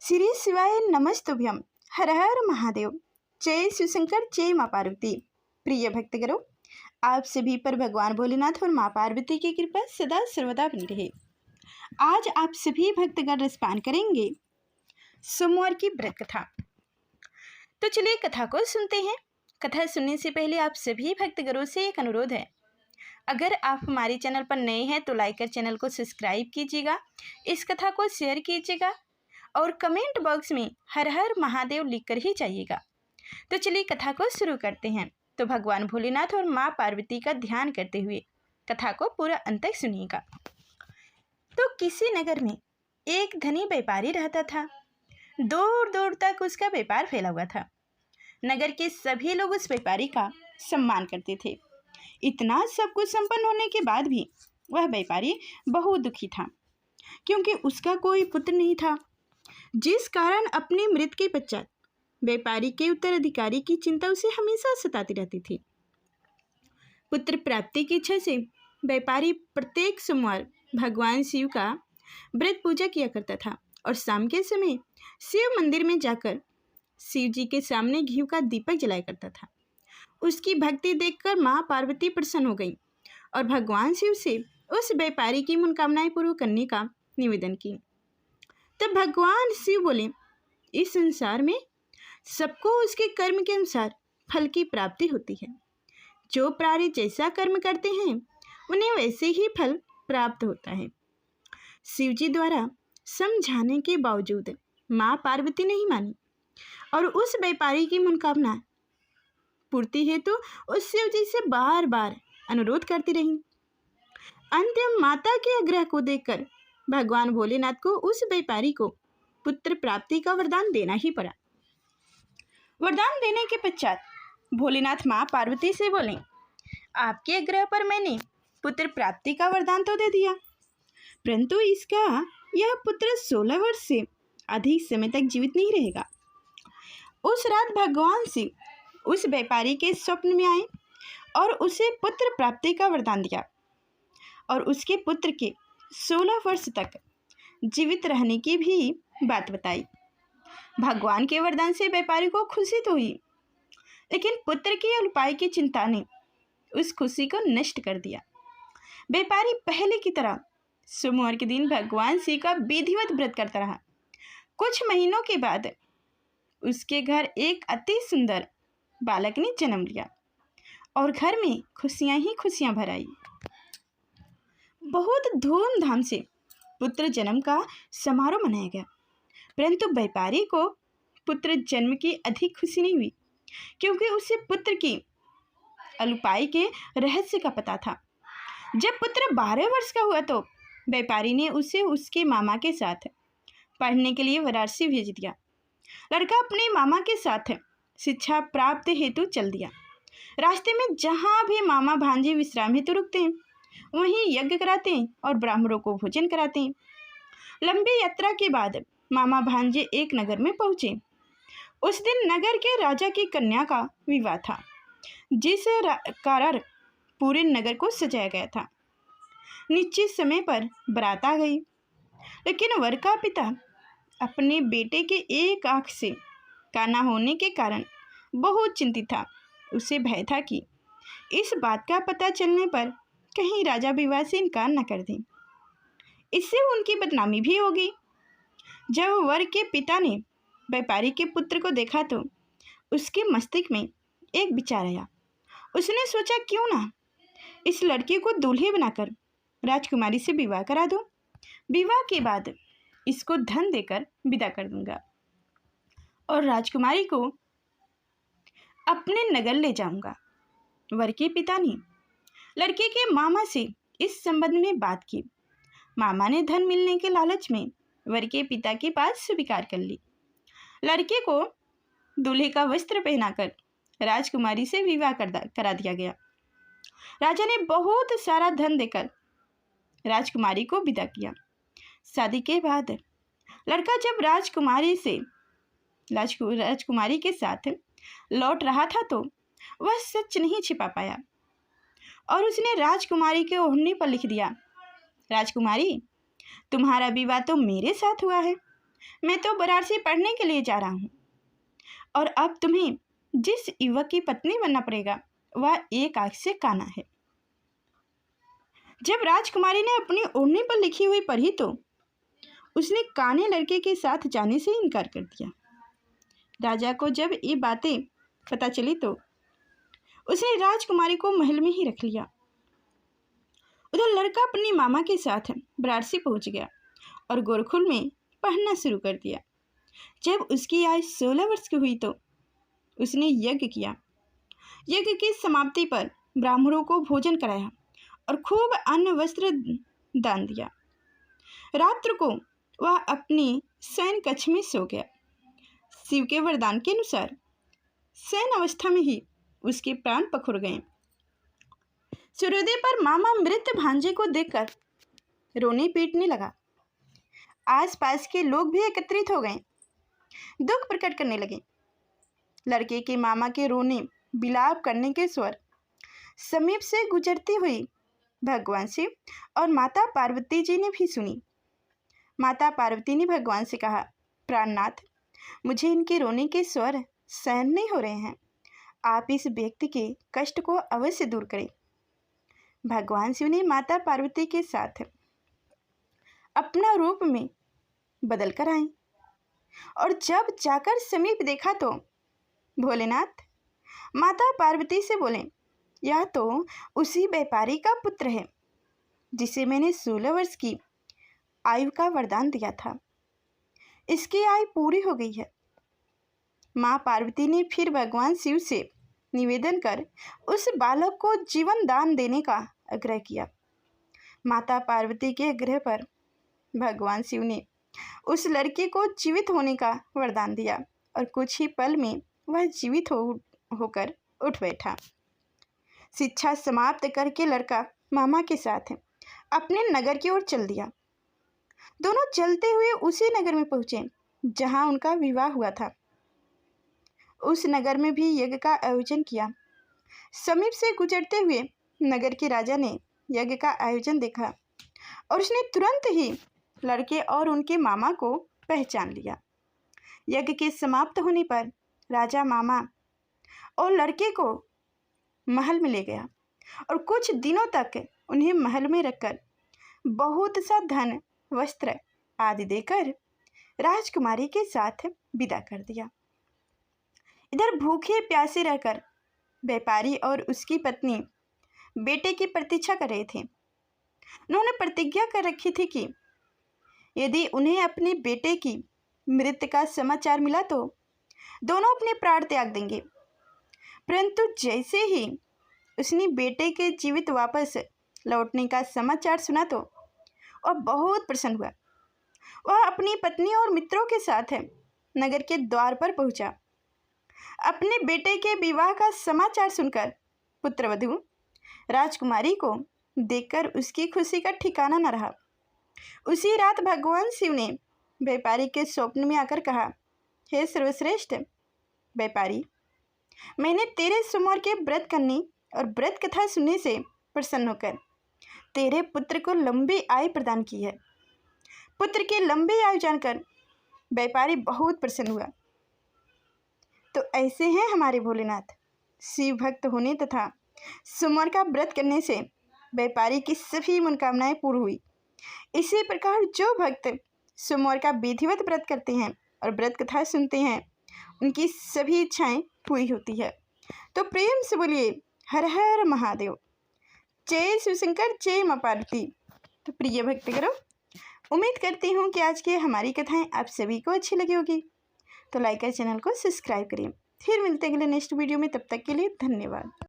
श्री शिवाय नमस्तुभ्यम। हर हर महादेव। जय शिवशंकर, जय माँ पार्वती। प्रिय भक्तगणों, आप सभी पर भगवान भोलेनाथ और माँ पार्वती की कृपा सदा सर्वदा बनी रहे। आज आप सभी भक्तगण रसपान करेंगे सोमवार की व्रत कथा। तो चलिए कथा को सुनते हैं। कथा सुनने से पहले आप सभी भक्तगणों से एक अनुरोध है, अगर आप हमारे चैनल पर नए हैं तो लाइक कर चैनल को सब्सक्राइब कीजिएगा, इस कथा को शेयर कीजिएगा और कमेंट बॉक्स में हर हर महादेव लिखकर ही जाइएगा। तो चलिए कथा को शुरू करते हैं। तो भगवान भोलेनाथ और माँ पार्वती का ध्यान करते हुए कथा को पूरा अंत तक सुनिएगा। तो किसी नगर में एक धनी व्यापारी रहता था। दूर दूर तक उसका व्यापार फैला हुआ था। नगर के सभी लोग उस व्यापारी का सम्मान करते थे। इतना सब कुछ संपन्न होने के बाद भी वह व्यापारी बहुत दुखी था, क्योंकि उसका कोई पुत्र नहीं था, जिस कारण अपनी मृत्यु के पश्चात व्यापारी के उत्तराधिकारी की चिंता उसे हमेशा सताती रहती थी। पुत्र प्राप्ति की इच्छा से व्यापारी प्रत्येक सोमवार भगवान शिव का व्रत पूजा किया करता था और शाम के समय शिव मंदिर में जाकर शिव जी के सामने घी का दीपक जलाया करता था। उसकी भक्ति देखकर माँ पार्वती प्रसन्न हो गई और भगवान शिव से उस व्यापारी की मनोकामनाएं पूर्ण करने का निवेदन की। तब भगवान शिव बोले, इस संसार में सबको उसके कर्म के अनुसार फल की प्राप्ति होती है। जो प्राणी जैसा कर्म करते हैं उन्हें वैसे ही फल प्राप्त होता है। शिव जी द्वारा समझाने के बावजूद माँ पार्वती नहीं मानी और उस व्यापारी की मनोकामना पूर्ति हेतु उस शिव जी से बार बार अनुरोध करती रही। अंतिम माता के आग्रह को देखकर भगवान भोलेनाथ को उस व्यापारी को पुत्र प्राप्ति का वरदान देना ही पड़ा। वरदान देने के पश्चात भोलेनाथ माँ पार्वती से बोले, आपके आग्रह पर मैंने पुत्र प्राप्ति का वरदान तो दे दिया, परंतु इसका यह पुत्र 16 वर्ष से अधिक समय तक जीवित नहीं रहेगा। उस रात भगवान शिव उस व्यापारी के स्वप्न में आए और उसे पुत्र प्राप्ति का वरदान दिया और उसके पुत्र के 16 वर्ष तक जीवित रहने की भी बात बताई। भगवान के वरदान से व्यापारी को खुशी तो हुई, लेकिन पुत्र की अल्पायु की चिंता ने उस खुशी को नष्ट कर दिया। व्यापारी पहले की तरह सोमवार के दिन भगवान शिव का विधिवत व्रत करता रहा। कुछ महीनों के बाद उसके घर एक अति सुंदर बालक ने जन्म लिया और घर में खुशियां ही खुशियां भर आई। बहुत धूमधाम से पुत्र जन्म का समारोह मनाया गया, परंतु व्यापारी को पुत्र जन्म की अधिक खुशी नहीं हुई, क्योंकि उसे पुत्र की अल्पायु के रहस्य का पता था। जब पुत्र 12 वर्ष का हुआ तो व्यापारी ने उसे उसके मामा के साथ पढ़ने के लिए वाराणसी भेज दिया। लड़का अपने मामा के साथ शिक्षा प्राप्त हेतु चल दिया। रास्ते में जहाँ भी मामा भांजे विश्राम हेतु रुकते हैं, वहीं यज्ञ कराते हैं और ब्राह्मणों को भोजन कराते हैं। लंबी यात्रा के बाद मामा भांजे एक नगर में पहुंचे। उस दिन नगर के राजा की कन्या का विवाह था, जिस कारण पूरे नगर को सजाया गया था। निश्चित समय पर बारात आ गई, लेकिन वर का पिता अपने बेटे के एक आंख से काना होने के कारण बहुत चिंतित था। उसे भय था कि इस बात का पता चलने पर कहीं राजा विवाह से इनकार न कर दें, इससे उनकी बदनामी भी होगी। जब वर के पिता ने व्यापारी के पुत्र को देखा तो उसके मस्तिष्क में एक विचार आया। उसने सोचा, क्यों ना इस लड़के को दूल्हे बनाकर राजकुमारी से विवाह करा दूं। विवाह के बाद इसको धन देकर विदा कर दूंगा और राजकुमारी को अपने नगर ले जाऊंगा। वर के पिता ने लड़के के मामा से इस संबंध में बात की। मामा ने धन मिलने के लालच में वर के पिता की बात स्वीकार कर ली। लड़के को दूल्हे का वस्त्र पहनाकर राजकुमारी से विवाह करा दिया गया। राजा ने बहुत सारा धन देकर राजकुमारी को विदा किया। शादी के बाद लड़का जब राजकुमारी के साथ लौट रहा था तो वह सच नहीं छिपा पाया और उसने राजकुमारी के ओढ़नी पर लिख दिया, राजकुमारी, तुम्हारा विवाह तो मेरे साथ हुआ है, मैं तो वाराणसी पढ़ने के लिए जा रहा हूँ, और अब तुम्हें जिस युवक की पत्नी बनना पड़ेगा वह एक आंख से काना है। जब राजकुमारी ने अपनी ओढ़नी पर लिखी हुई पढ़ी तो उसने काने लड़के के साथ जाने से इनकार कर दिया। राजा को जब ये बातें पता चली तो उसने राजकुमारी को महल में ही रख लिया। उधर लड़का अपनी मामा के साथ वाराणसी पहुंच गया और गुरुकुल में पढ़ना शुरू कर दिया। जब उसकी आयु 16 वर्ष की हुई तो उसने यज्ञ किया। यज्ञ की समाप्ति पर ब्राह्मणों को भोजन कराया और खूब अन्न वस्त्र दान दिया। रात्र को वह अपनी शयन कक्ष में सो गया। शिव के वरदान के अनुसार शयन अवस्था में ही उसके प्राण पखुड़ गए। सूर्योदय पर मामा मृत भांजे को देखकर रोने पीटने लगा। आसपास के लोग भी एकत्रित हो गए, दुख प्रकट करने लगे। लड़के के मामा के रोने विलाप करने के स्वर समीप से गुजरती हुई भगवान शिव और माता पार्वती जी ने भी सुनी। माता पार्वती ने भगवान से कहा, प्राणनाथ, मुझे इनके रोने के स्वर सहन नहीं हो रहे हैं, आप इस व्यक्ति के कष्ट को अवश्य दूर करें। भगवान शिव ने माता पार्वती के साथ अपना रूप में बदल कर आए और जब जाकर समीप देखा तो भोलेनाथ माता पार्वती से बोले, यह तो उसी व्यापारी का पुत्र है जिसे मैंने 16 वर्ष की आयु का वरदान दिया था। इसकी आयु पूरी हो गई है। माँ पार्वती ने फिर भगवान शिव से निवेदन कर उस बालक को जीवन दान देने का आग्रह किया। माता पार्वती के आग्रह पर भगवान शिव ने उस लड़के को जीवित होने का वरदान दिया और कुछ ही पल में वह जीवित होकर उठ बैठा। शिक्षा समाप्त करके लड़का मामा के साथ अपने नगर की ओर चल दिया। दोनों चलते हुए उसी नगर में पहुंचे जहां उनका विवाह हुआ था। उस नगर में भी यज्ञ का आयोजन किया। समीप से गुजरते हुए नगर के राजा ने यज्ञ का आयोजन देखा और उसने तुरंत ही लड़के और उनके मामा को पहचान लिया। यज्ञ के समाप्त होने पर राजा मामा और लड़के को महल में ले गया और कुछ दिनों तक उन्हें महल में रखकर बहुत सा धन, वस्त्र आदि देकर राजकुमारी के साथ विदा कर दिया। इधर भूखे प्यासे रहकर व्यापारी और उसकी पत्नी बेटे की प्रतीक्षा कर रहे थे। उन्होंने प्रतिज्ञा कर रखी थी कि यदि उन्हें अपने बेटे की मृत्यु का समाचार मिला तो दोनों अपने प्राण त्याग देंगे। परंतु जैसे ही उसने बेटे के जीवित वापस लौटने का समाचार सुना तो वह बहुत प्रसन्न हुआ। वह अपनी पत्नी और मित्रों के साथ नगर के द्वार पर पहुंचा। अपने बेटे के विवाह का समाचार सुनकर पुत्रवधू राजकुमारी को देखकर उसकी खुशी का ठिकाना न रहा। उसी रात भगवान शिव ने व्यापारी के स्वप्न में आकर कहा, हे सर्वश्रेष्ठ व्यापारी, मैंने तेरे सोमवार के व्रत करने और व्रत कथा सुनने से प्रसन्न होकर तेरे पुत्र को लंबी आयु प्रदान की है। पुत्र की लंबी आयु जानकर व्यापारी बहुत प्रसन्न हुआ। तो ऐसे हैं हमारे भोलेनाथ। शिव भक्त होने तथा सोमवार का व्रत करने से व्यापारी की सभी मनोकामनाएं पूर्ण हुई। इसी प्रकार जो भक्त सोमवार का विधिवत व्रत करते हैं और व्रत कथा सुनते हैं उनकी सभी इच्छाएं पूरी होती है। तो प्रेम से बोलिए हर हर महादेव। जय शिव शंकर, जय मां पार्वती। तो प्रिय भक्तगणों, उम्मीद करती हूँ कि आज की हमारी कथाएं आप सभी को अच्छी लगी होगी। तो लाइक और चैनल को सब्सक्राइब करिए। फिर मिलते हैं अगले नेक्स्ट वीडियो में। तब तक के लिए धन्यवाद।